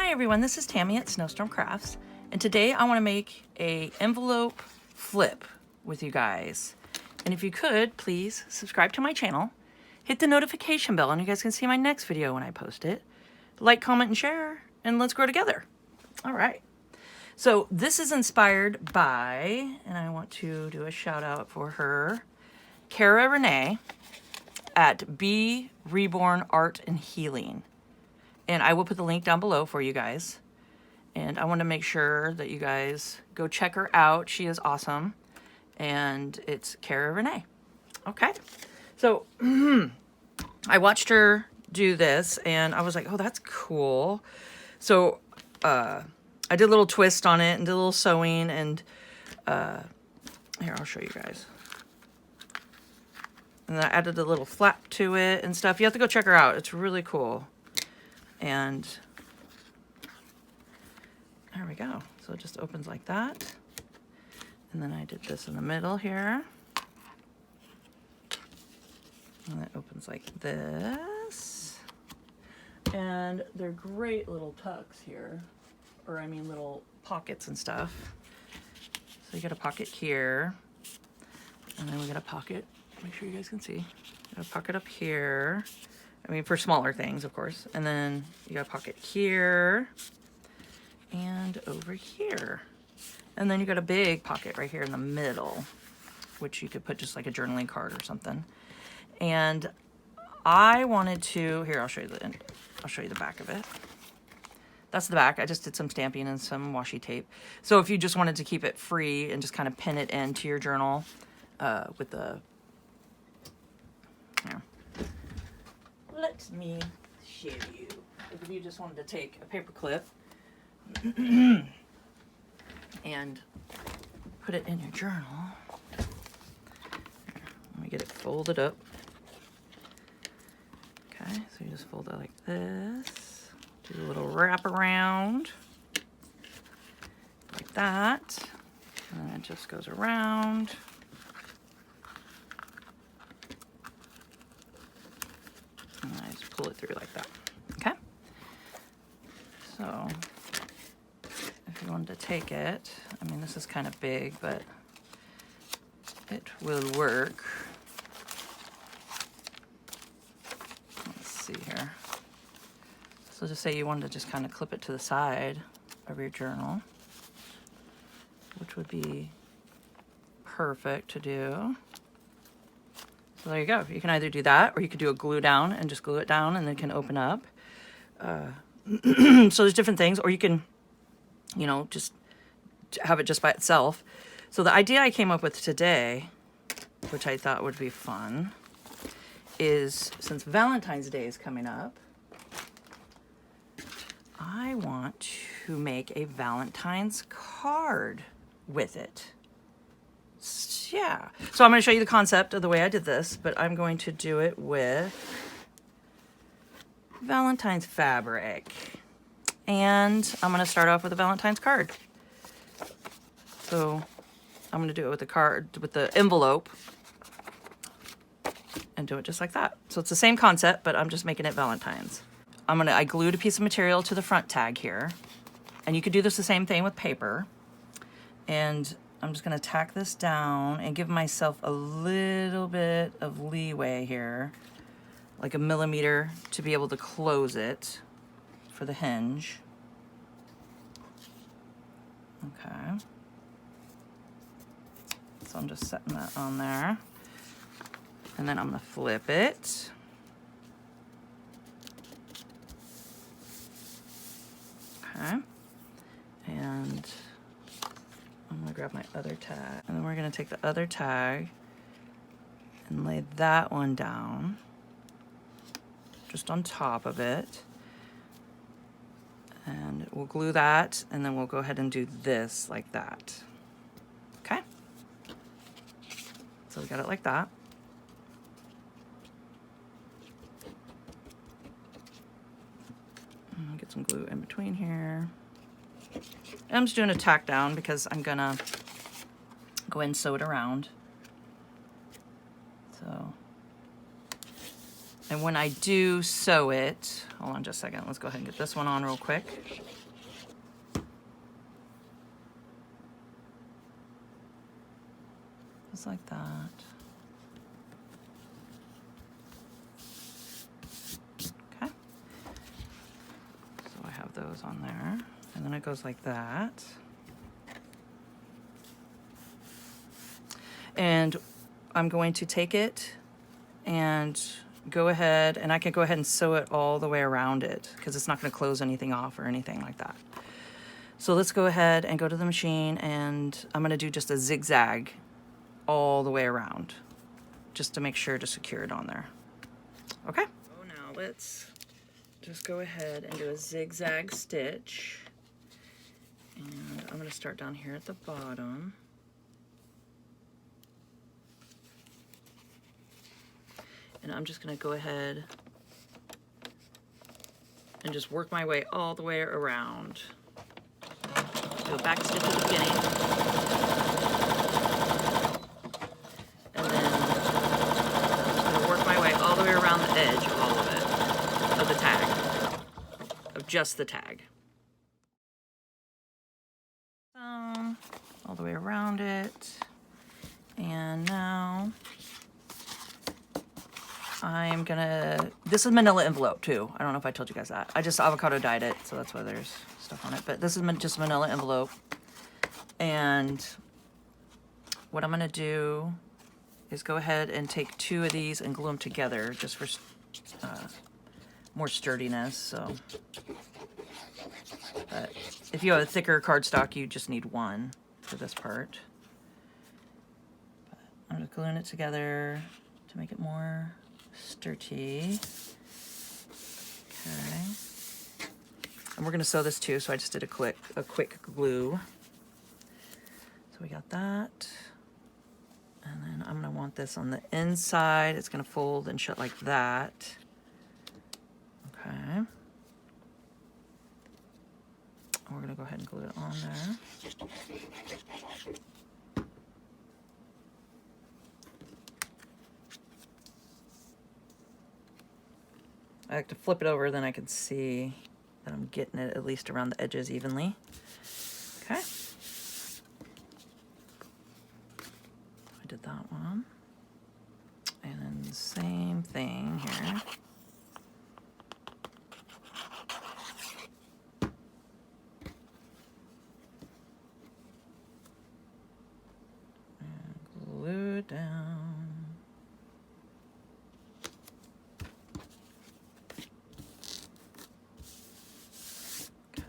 Hi everyone, this is Tammy at Snowstorm Crafts, and today I want to make a envelope flip with you guys. And if you could, please subscribe to my channel, hit the notification bell, and you guys can see my next video when I post it. Like, comment, and share, and let's grow together. All right. So this is inspired by, and I want to do a shout out for her, Cara Renee at Be Reborn Art and Healing. And I will put the link down below for you guys. And I want to make sure that you guys go check her out. She is awesome. And it's Cara Renee. Okay. So I watched her do this and I was like, oh, that's cool. So I did a little twist on it and did a little sewing. And here, I'll show you guys. And then I added a little flap to it and stuff. You have to go check her out. It's really cool. And there we go. So it just opens like that. And then I did this in the middle here. And it opens like this. And they're great little tucks here. Or I mean little pockets and stuff. So you got a pocket here. And then we got a pocket. Make sure you guys can see. Got a pocket up here. I mean, for smaller things, of course. And then you got a pocket here and over here. And then you got a big pocket right here in the middle, which you could put just like a journaling card or something. And I wanted to, here, I'll show you the back of it. That's the back. I just did some stamping and some washi tape. So if you just wanted to keep it free and just kind of pin it into your journal with the, here. Let me show you. If you just wanted to take a paper clip and put it in your journal. Here, let me get it folded up. Okay, so you just fold it like this. Do a little wrap around. Like that. And then it just goes around. And I just pull it through like that. Okay? So, if you wanted to take it, I mean, this is kind of big, but it will work. Let's see here. So just say you wanted to just kind of clip it to the side of your journal, which would be perfect to do. So there you go. You can either do that or you could do a glue down and just glue it down and then it can open up. So there's different things, or you can, you know, just have it just by itself. So the idea I came up with today, which I thought would be fun, is since Valentine's Day is coming up, I want to make a Valentine's card with it. Yeah, so I'm going to show you the concept of the way I did this, but I'm going to do it with Valentine's fabric. And I'm going to start off with a Valentine's card. So I'm going to do it with the card, with the envelope, and do it just like that. So it's the same concept, but I'm just making it Valentine's. I glued a piece of material to the front tag here. And you could do this the same thing with paper. And I'm just going to tack this down and give myself a little bit of leeway here, like 1 millimeter, to be able to close it for the hinge. Okay. So I'm just setting that on there. And then I'm going to flip it. Okay. And I'm going to grab my other tag, and then we're going to take the other tag and lay that one down just on top of it. And we'll glue that, and then we'll go ahead and do this like that. Okay? So we got it like that. And I'll get some glue in between here. I'm just doing a tack down because I'm gonna go ahead and sew it around. So And when I do sew it, hold on just a second, let's go ahead and get this one on real quick. Just like that. Okay. So I have those on there. And then it goes like that. And I'm going to take it and go ahead, and I can go ahead and sew it all the way around it because it's not going to close anything off or anything like that. So let's go ahead and go to the machine, and I'm going to do just a zigzag all the way around just to make sure to secure it on there. Okay. So now let's just go ahead and do a zigzag stitch. And I'm going to start down here at the bottom. And I'm just going to go ahead and just work my way all the way around. Do a back stitch at the beginning. And then I'm just going to work my way all the way around the edge of all of it, of the tag, of just the tag. All the way around it. And now I'm gonna, this is manila envelope too. I don't know if I told you guys that. I just avocado dyed it, so that's why there's stuff on it. But this is just manila envelope. And what I'm gonna do is go ahead and take 2 of these and glue them together just for more sturdiness. So, but if you have a thicker cardstock, you just need 1 for this part. But I'm just gluing it together to make it more sturdy. Okay. And we're going to sew this too, so I just did a quick glue. So we got that. And then I'm going to want this on the inside. It's going to fold and shut like that. Okay. And we're going to go ahead and glue it on there. I like to flip it over, then I can see that I'm getting it at least around the edges evenly. Okay. I did that one. And then the same thing here. And glue it down.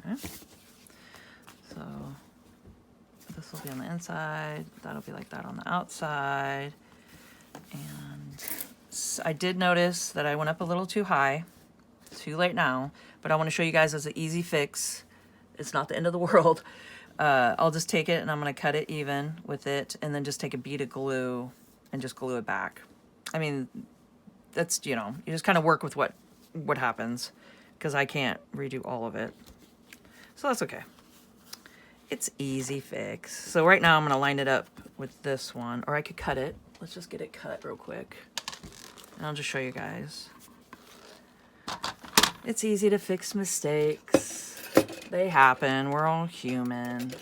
Okay. So this will be on the inside, that'll be like that on the outside. And I did notice that I went up a little too high. It's too late now, but I want to show you guys as an easy fix. It's not the end of the world. I'll just take it and I'm going to cut it even with it, and then just take a bead of glue and just glue it back. I mean, that's, you know, you just kind of work with what happens, because I can't redo all of it. So that's okay. It's easy fix. So right now I'm gonna line it up with this one, or I could cut it. Let's just get it cut real quick. And I'll just show you guys. It's easy to fix mistakes. They happen, we're all human.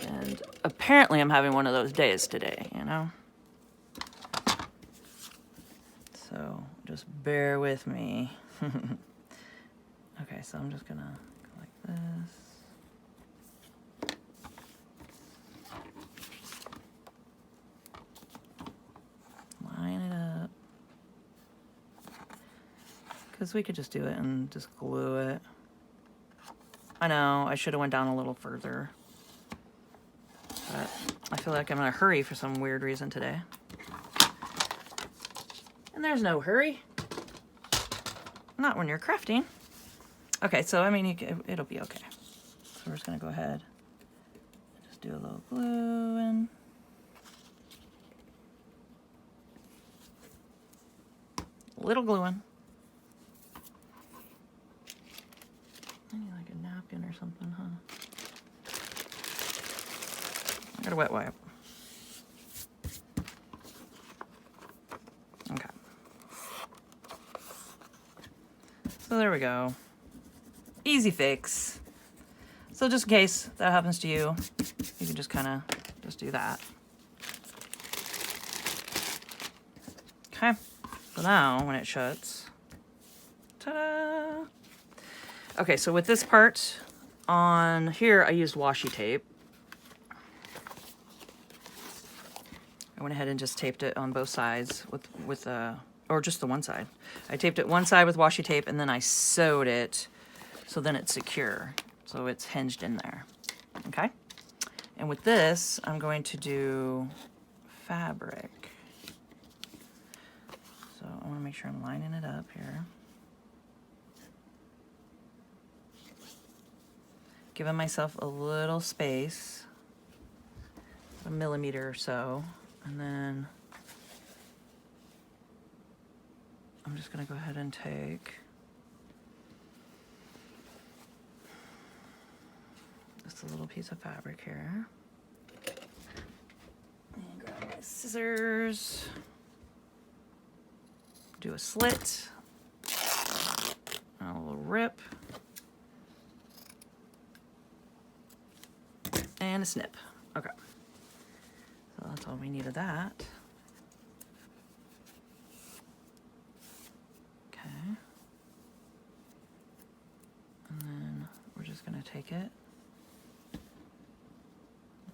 And apparently I'm having one of those days today, you know? So just bear with me. Okay, so I'm just gonna go like this. Line it up. Because we could just do it and just glue it. I know, I should have went down a little further. But I feel like I'm in a hurry for some weird reason today. And there's no hurry. Not when you're crafting. Okay, so I mean, it'll be okay. So we're just gonna go ahead and just do a little glue and little gluing. I need like a napkin or something, huh? I got a wet wipe. Okay. So there we go. Easy fix. So just in case that happens to you, you can just kind of just do that. Okay, so now when it shuts, ta-da! Okay, so with this part on here, I used washi tape. I went ahead and just taped it on both sides with or just the one side. I taped it one side with washi tape and then I sewed it so then it's secure. So it's hinged in there, okay? And with this, I'm going to do fabric. So I wanna make sure I'm lining it up here. Giving myself a little space, a millimeter or so, and then I'm just gonna go ahead and take just a little piece of fabric here. And grab my scissors, do a slit, and a little rip, and a snip. Okay, so that's all we need of that. Okay, and then we're just gonna take it,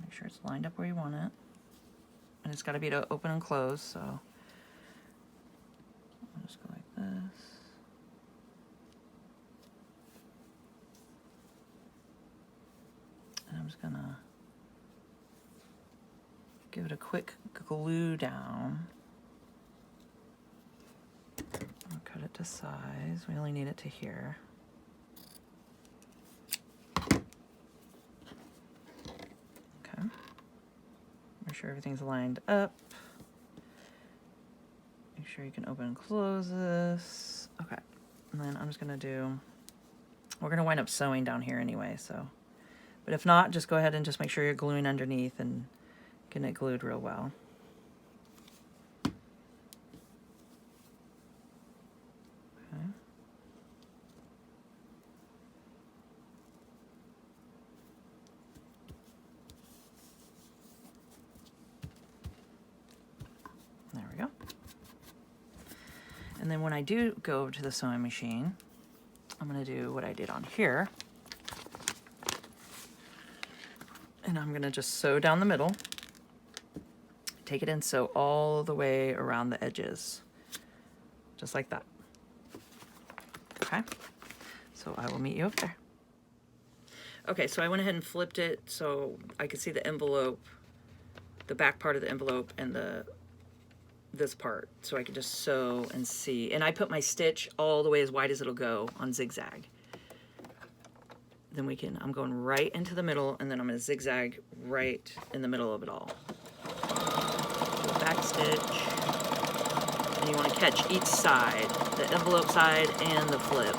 make sure it's lined up where you want it, and it's got to be to open and close, so I'll just go like this. And I'm just gonna give it a quick glue down. I'll cut it to size. We only need it to here. Okay. Make sure everything's lined up. Make sure you can open and close this. Okay. And then I'm just gonna do, we're gonna wind up sewing down here anyway, so. But if not, just go ahead and just make sure you're gluing underneath and getting it glued real well. Okay. There we go. And then when I do go over to the sewing machine, I'm gonna do what I did on here. And I'm gonna just sew down the middle, take it and sew all the way around the edges, just like that. Okay, so I will meet you up there. Okay, so I went ahead and flipped it so I could see the envelope, the back part of the envelope and this part, so I could just sew and see. And I put my stitch all the way as wide as it'll go on zigzag. Then I'm going right into the middle, and then I'm gonna zigzag right in the middle of it all. Do a back stitch, and you wanna catch each side, the envelope side and the flip.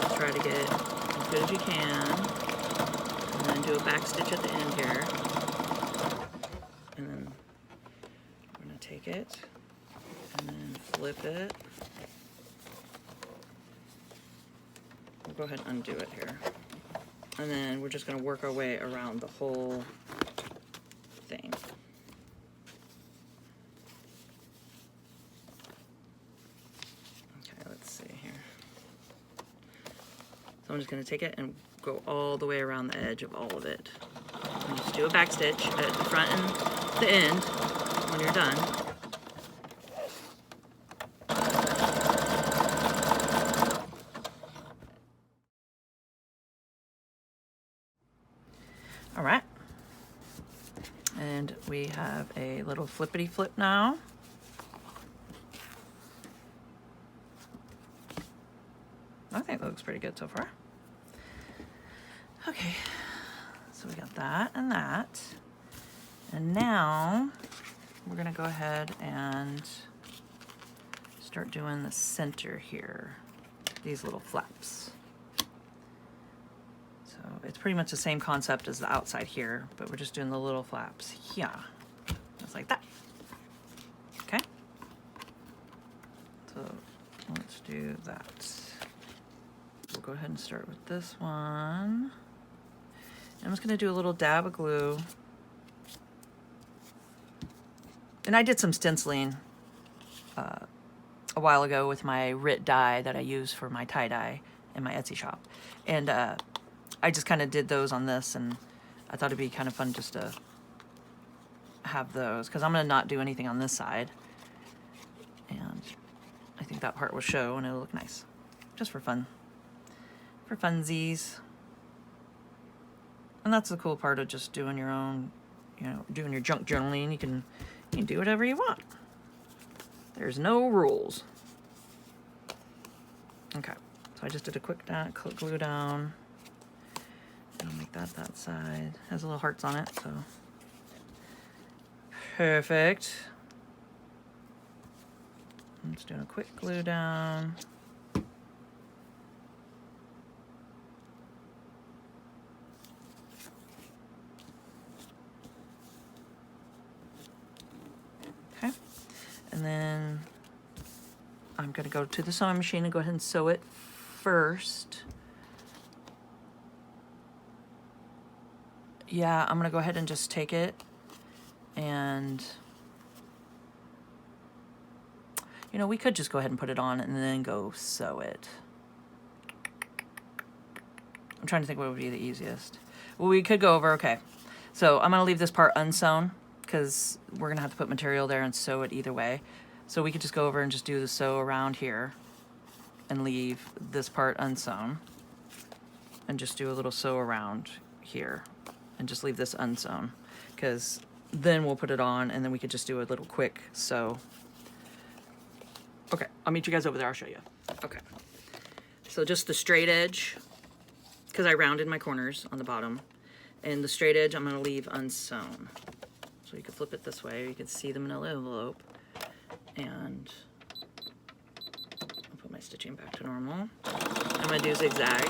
Just try to get as good as you can, and then do a back stitch at the end here. And then I'm gonna take it, and then flip it. We'll go ahead and undo it here. And then we're just gonna work our way around the whole thing. Okay, let's see here. So I'm just gonna take it and go all the way around the edge of all of it. And just do a back stitch at the front and the end when you're done. All right, and we have a little flippity flip now. I think that looks pretty good so far. Okay, so we got that and that. And now we're gonna go ahead and start doing the center here, these little flaps. So it's pretty much the same concept as the outside here, but we're just doing the little flaps here, just like that. Okay. So do that. We'll go ahead and start with this one. I'm just gonna do a little dab of glue. And I did some stenciling a while ago with my RIT die that I use for my tie-dye in my Etsy shop. And I just kind of did those on this, and I thought it'd be kind of fun just to have those, because I'm gonna not do anything on this side. And I think that part will show and it'll look nice. Just for fun. For funsies. And that's the cool part of just doing your own, you know, doing your junk journaling. You can do whatever you want. There's no rules. Okay, so I just did a quick glue down. I'll make that side. Has little hearts on it, so. Perfect. I'm just doing a quick glue down. Okay, and then I'm gonna go to the sewing machine and go ahead and sew it first. Yeah, I'm gonna go ahead and just take it and, you know, we could just go ahead and put it on and then go sew it. I'm trying to think what would be the easiest. Well, we could go over, okay. So I'm gonna leave this part unsewn because we're gonna have to put material there and sew it either way. So we could just go over and just do the sew around here and leave this part unsewn and just do a little sew around here and just leave this unsewn, because then we'll put it on and then we could just do a little quick sew. Okay, I'll meet you guys over there. I'll show you. Okay, so just the straight edge, because I rounded my corners on the bottom, and the straight edge I'm going to leave unsewn. So you can flip it this way, you can see the manila envelope, and I'll put my stitching back to normal. I'm going to do zigzag.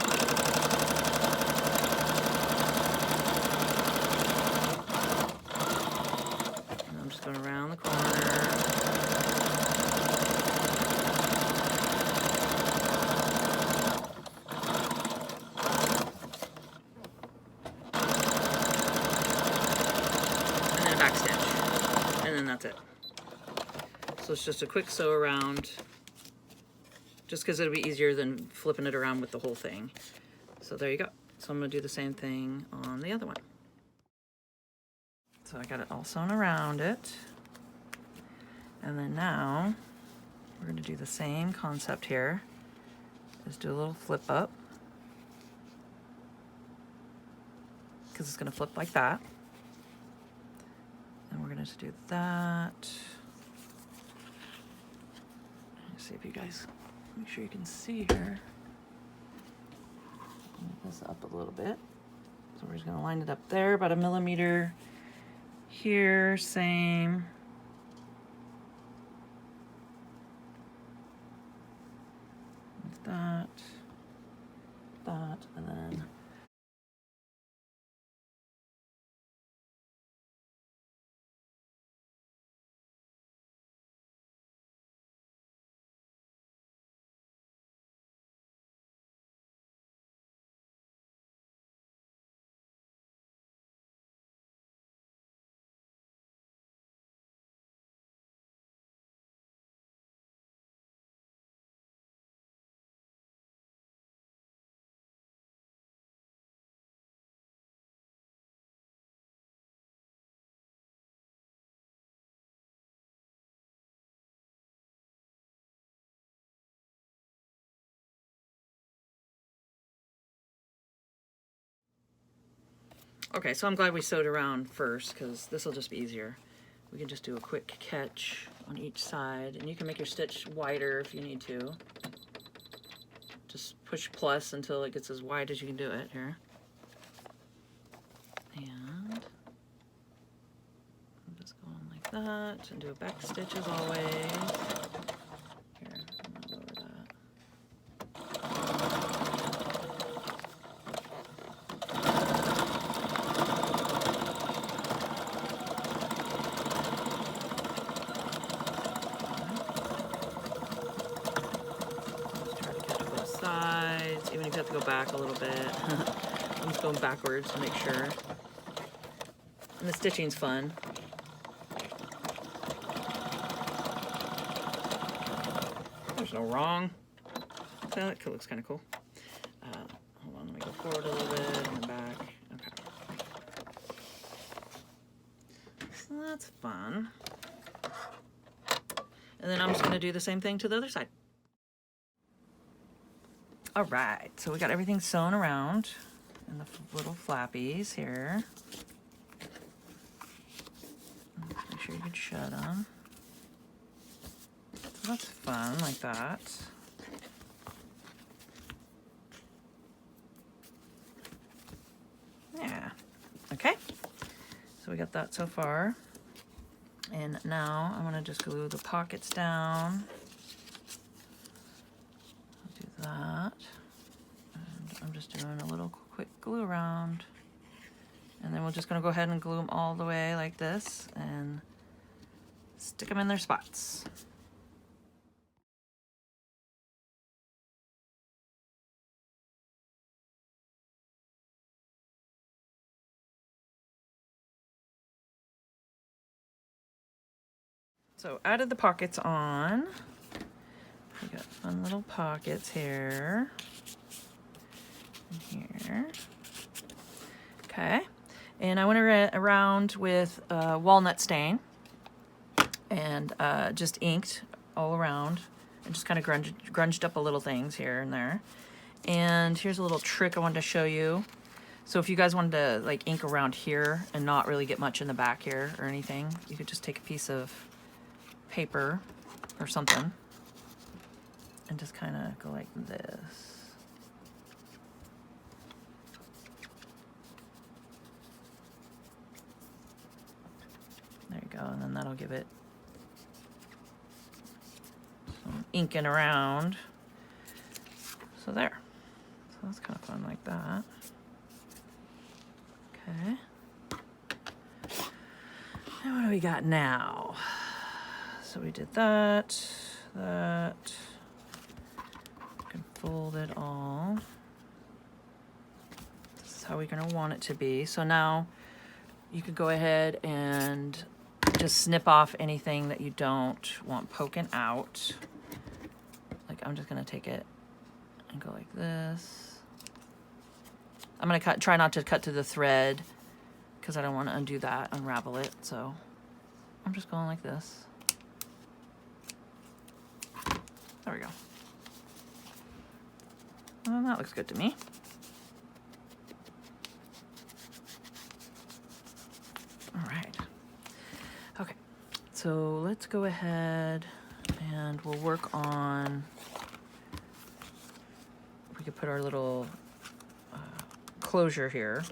And I'm just going around the corner. That's it. So it's just a quick sew around, just because it'll be easier than flipping it around with the whole thing. So there you go. So I'm going to do the same thing on the other one. So I got it all sewn around it. And then now we're going to do the same concept here. Just do a little flip up, because it's going to flip like that. And we're going to do that. Let's see if you guys, make sure you can see here. Move this up a little bit. So we're just going to line it up there, about 1 millimeter. Here, same. That, and then okay, so I'm glad we sewed around first, because this will just be easier. We can just do a quick catch on each side, and you can make your stitch wider if you need to. Just push plus until it gets as wide as you can do it here. And I'm just going like that, and do a back stitch as always. Here, I'm gonna lower that. back a little bit. I'm just going backwards to make sure. And the stitching's fun. There's no wrong. So that looks kind of cool. Hold on, let me go forward a little bit and then back. Okay. So that's fun. And then I'm just going to do the same thing to the other side. All right, so we got everything sewn around in the little flappies here. Make sure you can shut them. So that's fun, like that. Yeah, okay. So we got that so far. And now I'm gonna just glue the pockets down. I'll do that. And I'm just doing a little quick glue around. And then we're just gonna go ahead and glue them all the way like this and stick them in their spots. So added the pockets on. We got fun little pockets here and here. Okay, and I went around with walnut stain and just inked all around and just kind of grunged up a little things here and there. And here's a little trick I wanted to show you. So if you guys wanted to like ink around here and not really get much in the back here or anything, you could just take a piece of paper or something and just kind of go like this. There you go, and then that'll give it some inking around. So there. So that's kind of fun like that. Okay. And what do we got now? So we did that. You can fold it all. This is how we're gonna want it to be. So now you could go ahead and just snip off anything that you don't want poking out. Like I'm just gonna take it and go like this. I'm gonna try not to cut to the thread because I don't want to undo that, unravel it. So I'm just going like this. There we go. Well, that looks good to me. All right. Okay, so let's go ahead and we'll work on, we could put our little closure here.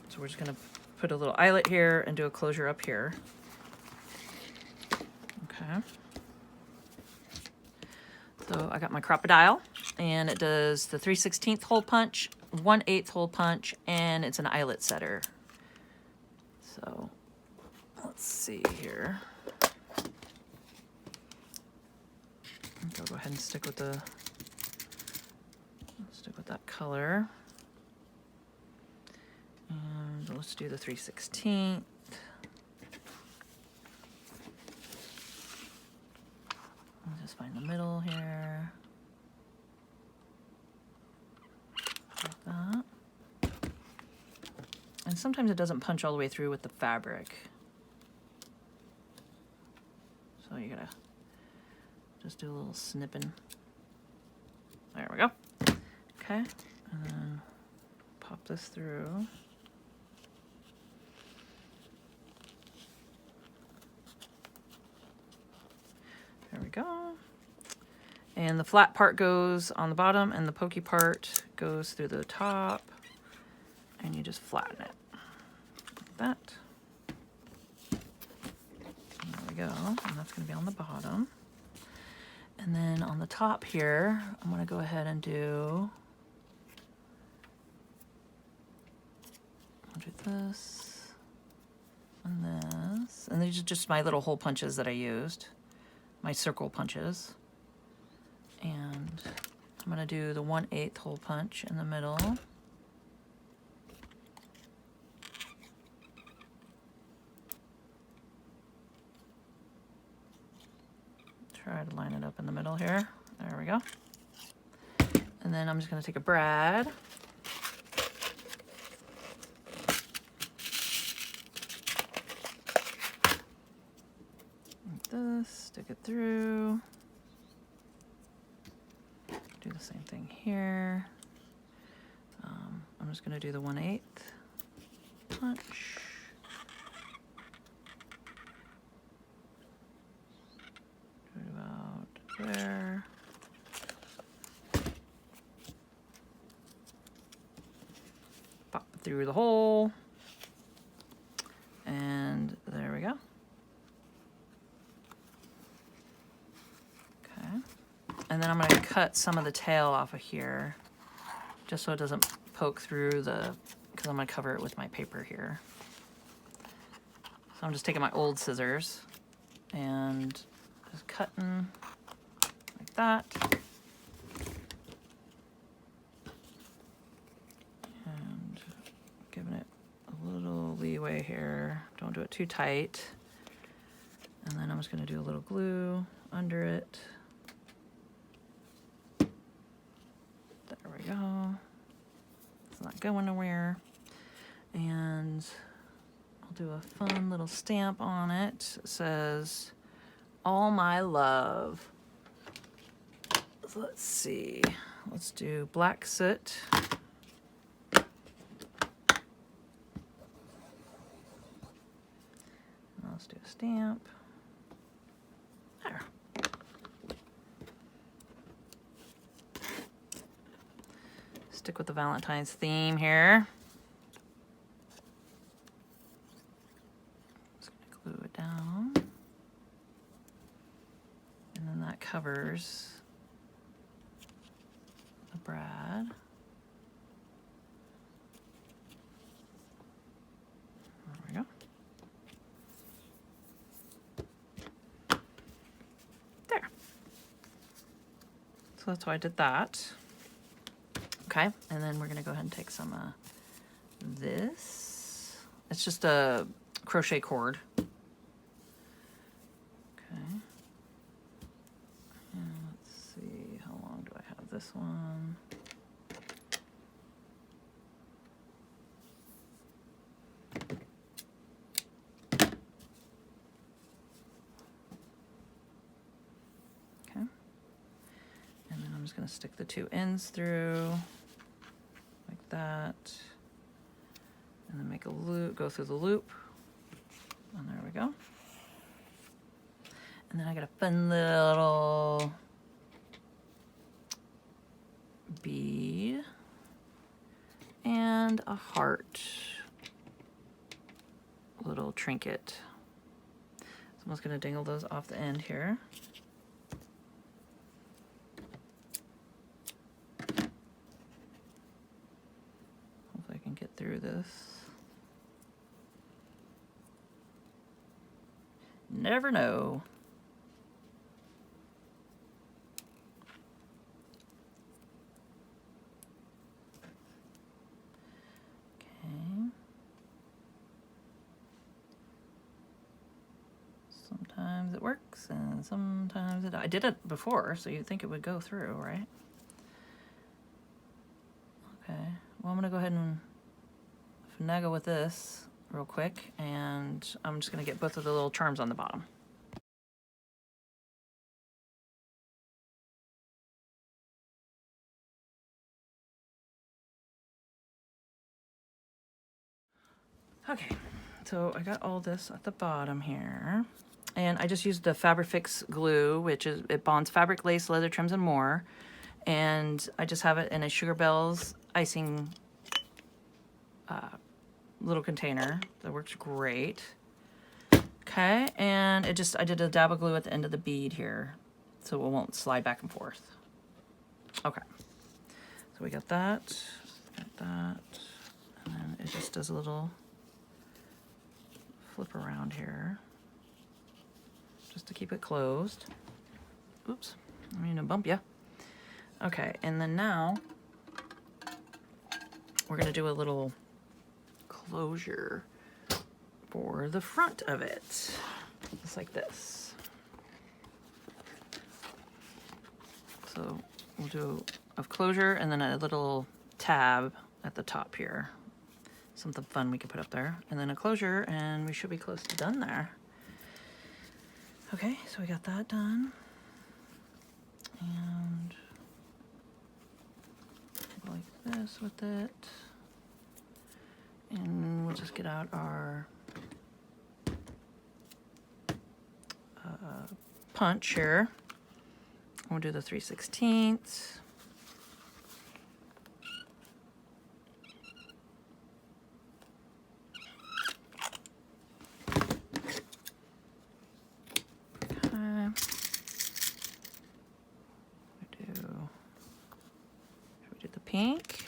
So we're just gonna put a little eyelet here and do a closure up here. Okay. So I got my crocodile and it does the 3/16 hole punch, 1/8 hole punch, and it's an eyelet setter. So let's see here. I'll go ahead and stick with that color. And let's do the 3/16. I'll just find the middle here. Like that. And sometimes it doesn't punch all the way through with the fabric. So you gotta just do a little snipping. There we go. Okay, and then pop this through. There we go. And the flat part goes on the bottom and the pokey part goes through the top. And you just flatten it like that. And there we go. And that's going to be on the bottom. And then on the top here, I'm going to go ahead and do this and this. And these are just my little hole punches that I used. My circle punches. And I'm gonna do the 1/8 hole punch in the middle. Try to line it up in the middle here. There we go. And then I'm just gonna take a brad. Like this, stick it through. Do the same thing here. I'm just gonna do the 1/8 punch. Right about there. Pop it through the hole. And there we go. Okay. And then I'm gonna cut some of the tail off of here, just so it doesn't poke through the, because I'm gonna cover it with my paper here. So I'm just taking my old scissors and just cutting like that. And giving it a little leeway here. Don't do it too tight. And then I'm just gonna do a little glue under it. There we go. It's not going nowhere. And I'll do a fun little stamp on it. It says, "All my love." So let's see. Let's do black soot. And let's do a stamp. There. Stick with the Valentine's theme here. Just gonna glue it down. And then that covers the brad. There we go. There. So that's why I did that. Okay, and then we're gonna go ahead and take some this. It's just a crochet cord. Okay. And let's see, how long do I have this one? Okay. And then I'm just gonna stick the two ends through. Like that, and then make a loop, go through the loop, and there we go. And then I got a fun little bead and a heart little trinket. So I'm just gonna dangle those off the end here. Get through this. Never know. Okay. Sometimes it works and sometimes it. I did it before, so you'd think it would go through, right? Okay. Well, I'm gonna go ahead and finagle with this real quick, and I'm just gonna get both of the little charms on the bottom. Okay, so I got all this at the bottom here, and I just used the Fabrifix glue, which is, it bonds fabric, lace, leather trims, and more, and I just have it in a Sugar Bells icing little container that works great. Okay, and it just, I did a dab of glue at the end of the bead here so it won't slide back and forth. Okay, so we got that, and then it just does a little flip around here just to keep it closed. Oops, I mean to bump ya. Okay, and then now we're gonna do a little closure for the front of it, just like this. So we'll do a closure and then a little tab at the top here. Something fun we can put up there. And then a closure, and we should be close to done there. Okay, so we got that done. And like this with it. And we'll just get out our punch here. We'll do the 3/16. Pink,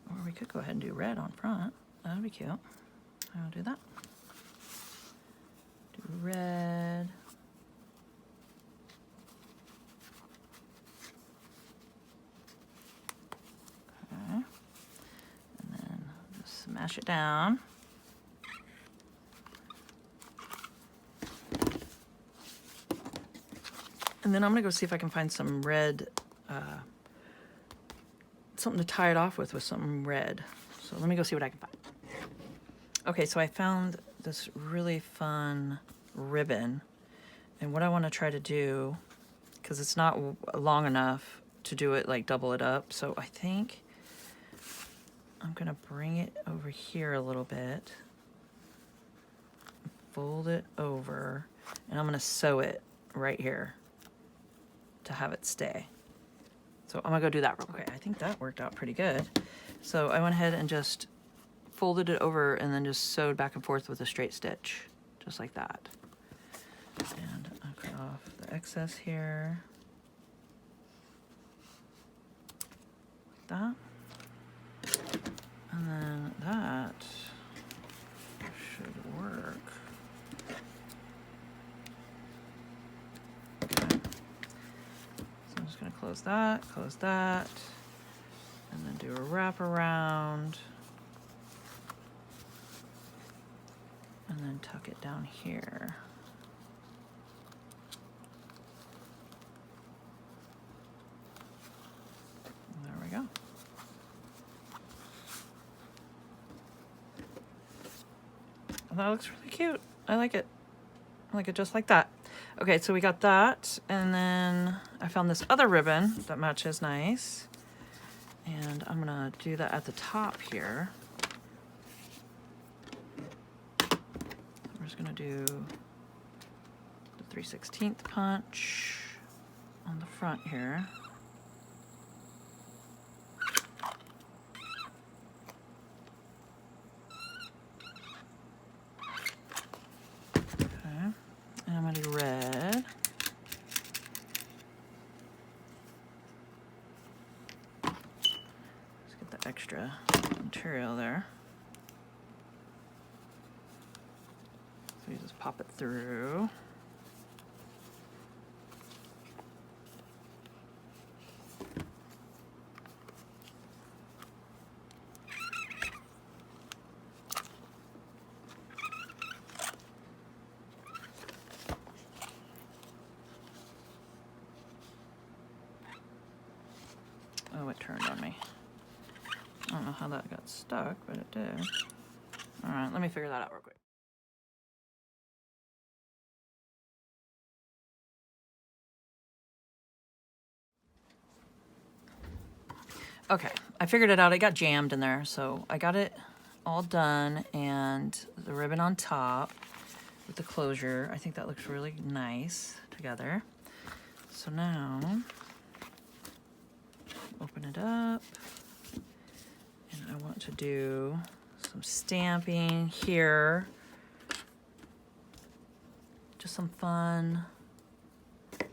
or we could go ahead and do red on front. That'd be cute. I'll do that. Do red. Okay. And then just smash it down. And then I'm gonna go see if I can find some red something to tie it off with some red. So let me go see what I can find. Okay, so I found this really fun ribbon, and what I want to try to do, because it's not long enough to do it like double it up, so I think I'm gonna bring it over here a little bit, fold it over, and I'm gonna sew it right here to have it stay. So I'm gonna go do that real quick. I think that worked out pretty good. So I went ahead and just folded it over and then just sewed back and forth with a straight stitch, just like that. And I'll cut off the excess here, like that. And then that should work. Gonna close that, and then do a wrap around, and then tuck it down here. There we go. That looks really cute. I like it. I like it just like that. Okay, so we got that, and then I found this other ribbon that matches nice, and I'm gonna do that at the top here. We're just gonna do the 3/16 punch on the front here. Okay, and I'm gonna do red. Let's get the extra material there. So you just pop it through. Oh, it turned on me. I don't know how that got stuck, but it did. All right, let me figure that out real quick. Okay, I figured it out. It got jammed in there, so I got it all done, and the ribbon on top with the closure. I think that looks really nice together. So now, open it up, and I want to do some stamping here. Just some fun. I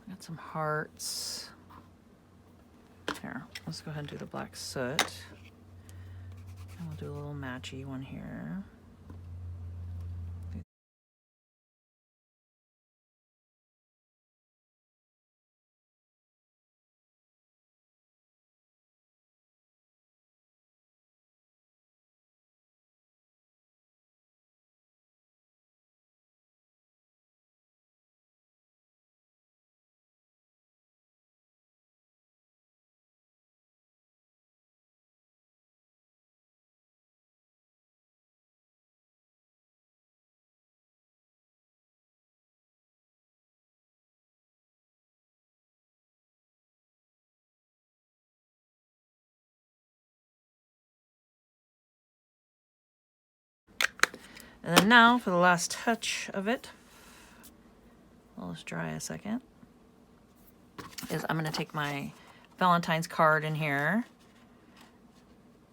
got some hearts. Here, let's go ahead and do the black soot. And we'll do a little matchy one here. And then now for the last touch of it, I'll just dry a second, is I'm going to take my Valentine's card in here.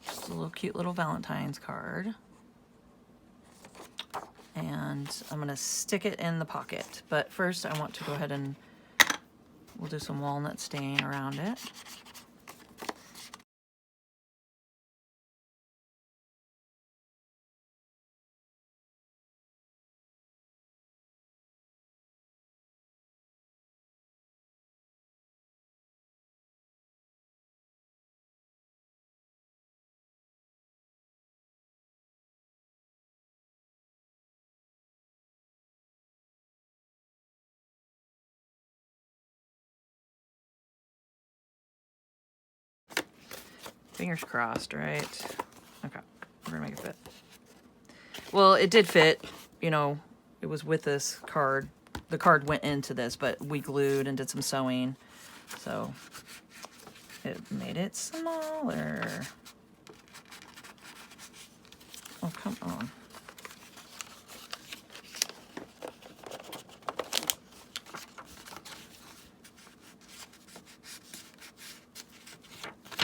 Just a little cute little Valentine's card. And I'm going to stick it in the pocket. But first I want to go ahead and we'll do some walnut stain around it. Fingers crossed, right? Okay, we're gonna make it fit. Well, it did fit, you know, it was with this card. The card went into this, but we glued and did some sewing, so it made it smaller. Oh, come on.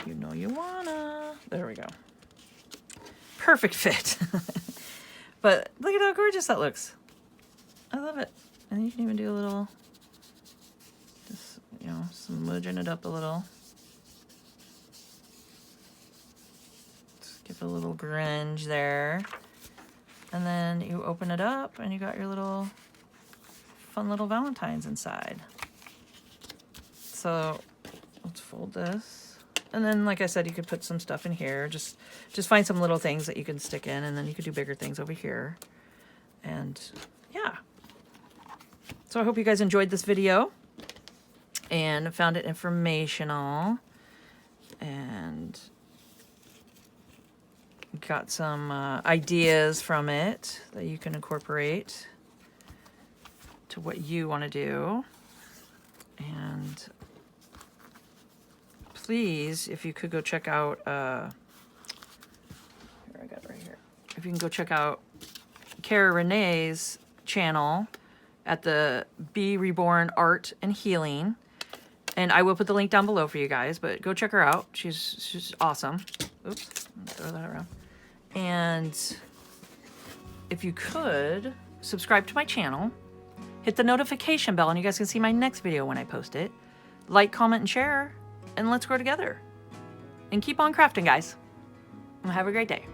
You know you wanna. There we go. Perfect fit. But look at how gorgeous that looks. I love it. And you can even do a little, just, you know, smudging it up a little. Just give it a little grunge there. And then you open it up and you got your little fun little Valentines inside. So let's fold this. And then, like I said, you could put some stuff in here. Just find some little things that you can stick in, and then you could do bigger things over here. And yeah. So I hope you guys enjoyed this video and found it informational and got some ideas from it that you can incorporate to what you want to do. And please, if you could go check out, here, I got it right here. If you can go check out Cara Renee's channel at the Be Reborn Art and Healing. And I will put the link down below for you guys, but go check her out. She's awesome. Oops, throw that around. And if you could, subscribe to my channel, hit the notification bell, and you guys can see my next video when I post it. Like, comment, and share. And let's grow together. And keep on crafting, guys. And have a great day.